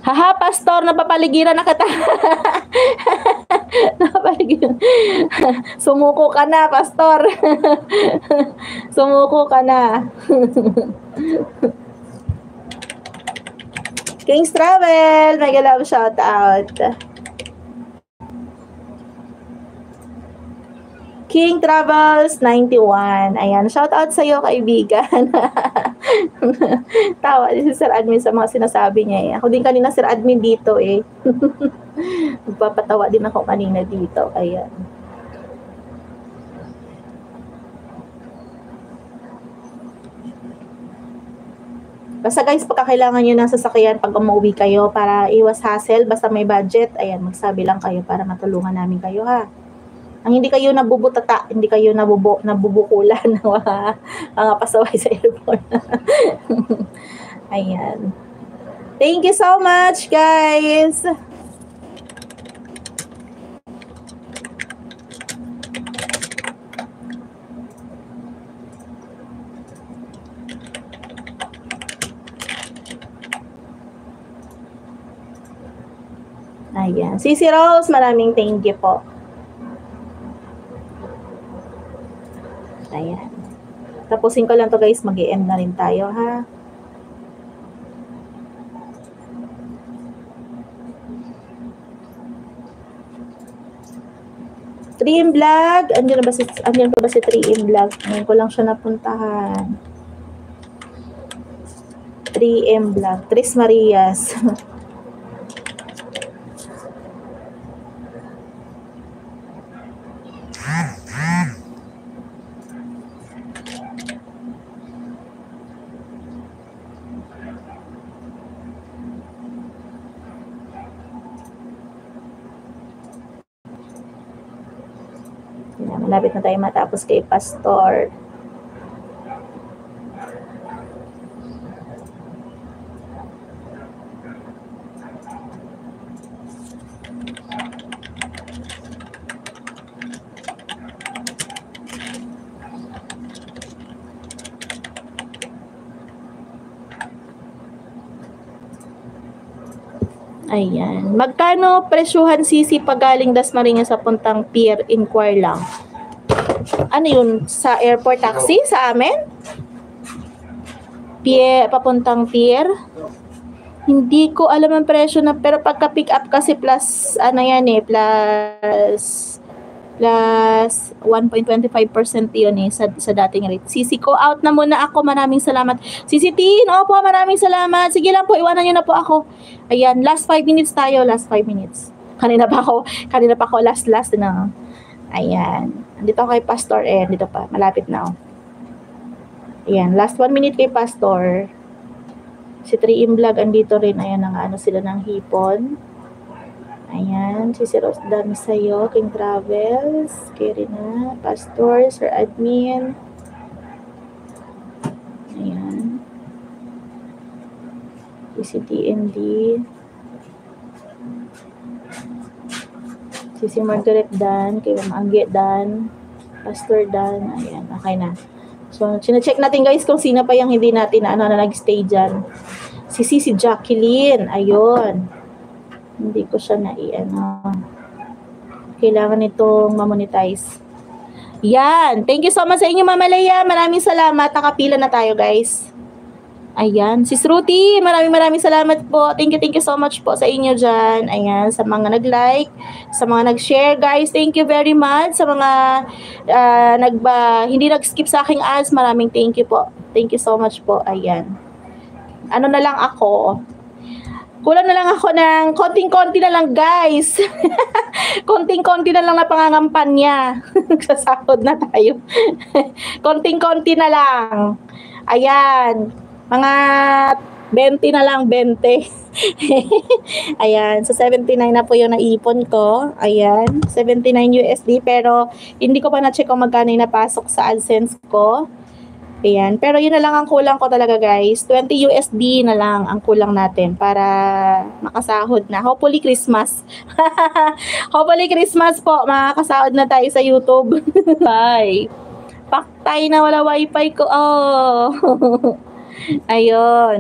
Haha, pastor, napapaligiran na kita. Napapaligiran. Sumuko ka na, pastor. Sumuko ka na. King's Travel, mega love shout out. King Travels 91. Ayan, shout out sa iyo, kaibigan. Tawa din si Sir Admin sa mga sinasabi niya eh. Ako din kanina Sir Admin dito eh. Magpapatawa din ako kanina dito. Ayan. Basta guys, pagka kailangan nyo ng sasakyan pag umuwi kayo para iwas hassle, basta may budget, ayan, magsabi lang kayo para matulungan namin kayo ha. Ang hindi kayo nabubutata, hindi kayo nabubukulan ng mga pasaway sa airport. Ayan. Thank you so much, guys. Ayan. Sisi Rose, maraming thank you po. Ayan. Tapusin ko lang to guys, mag-i-end na rin tayo ha. Dream Vlog, andyan pa ba si Dream Vlog? Ngayon ko lang siya napuntahan. 3M Vlog, Tris Marias. Malapit na tayo matapos kay Pastor. Ayan. Magkano presyuhan sisi pagaling Dasmariñas sa puntang Pier? Inquire lang. Ano yun? Sa airport taxi? Sa amin? Pier, papuntang Pier? Hindi ko alam ang presyo na, pero pagka pick up kasi plus, ano yan eh, plus 1.25% yun eh, sa dating rate. Sisi ko, out na muna ako. Maraming salamat. Sisi Tin, opo, maraming salamat. Sige lang po, iwanan nyo na po ako. Ayan, last 5 minutes tayo, last 5 minutes. Kanina pa ako last na. Ayan. Andito ako kay Pastor dito pa. Malapit na ako. Ayan. Last 1 minute kay Pastor. Si 3M Vlog andito rin. Ayan, ano sila ng hipon. Ayan. Si Rose dami sa'yo. King Travels. Kirina. Pastor. Sir Admin. Ayan. Si TND. Si Margaret Dan, kay Ma'am Angge Dan, Pastor Dan, ayan, okay na. So, sina-check natin guys kung sino pa yung hindi natin na nag-stay dyan. Si Jacqueline, ayun. Hindi ko siya kailangan itong mamonetize. Yan, thank you so much sa inyo Mama Leia, maraming salamat, nakapila na tayo guys. Ayan, si Shruti, maraming salamat po. Thank you so much po sa inyo dyan. Ayan, sa mga nag-like, sa mga nag-share, guys. Thank you very much. Sa mga hindi nag-skip sa aking ads, maraming thank you po. Thank you so much po. Ayan. Ano na lang ako? Kulang na lang ako ng konting-konti na lang, guys. Konting-konti na lang na pangangampanya. Sasahod na tayo. Konting-konti na lang. Ayan. Mga 20 na lang, 20. Ayan, so 79 na po yung naipon ko. Ayan, 79 USD. Pero hindi ko pa na-check kung magkano yung napasok sa AdSense ko. Ayan, pero yun na lang ang kulang ko talaga guys. 20 USD na lang ang kulang natin para makasahod na. Hopefully Christmas. Hopefully Christmas po, makakasahod na tayo sa YouTube. Bye. Paktay na wala wifi ko. Oh. Ayun.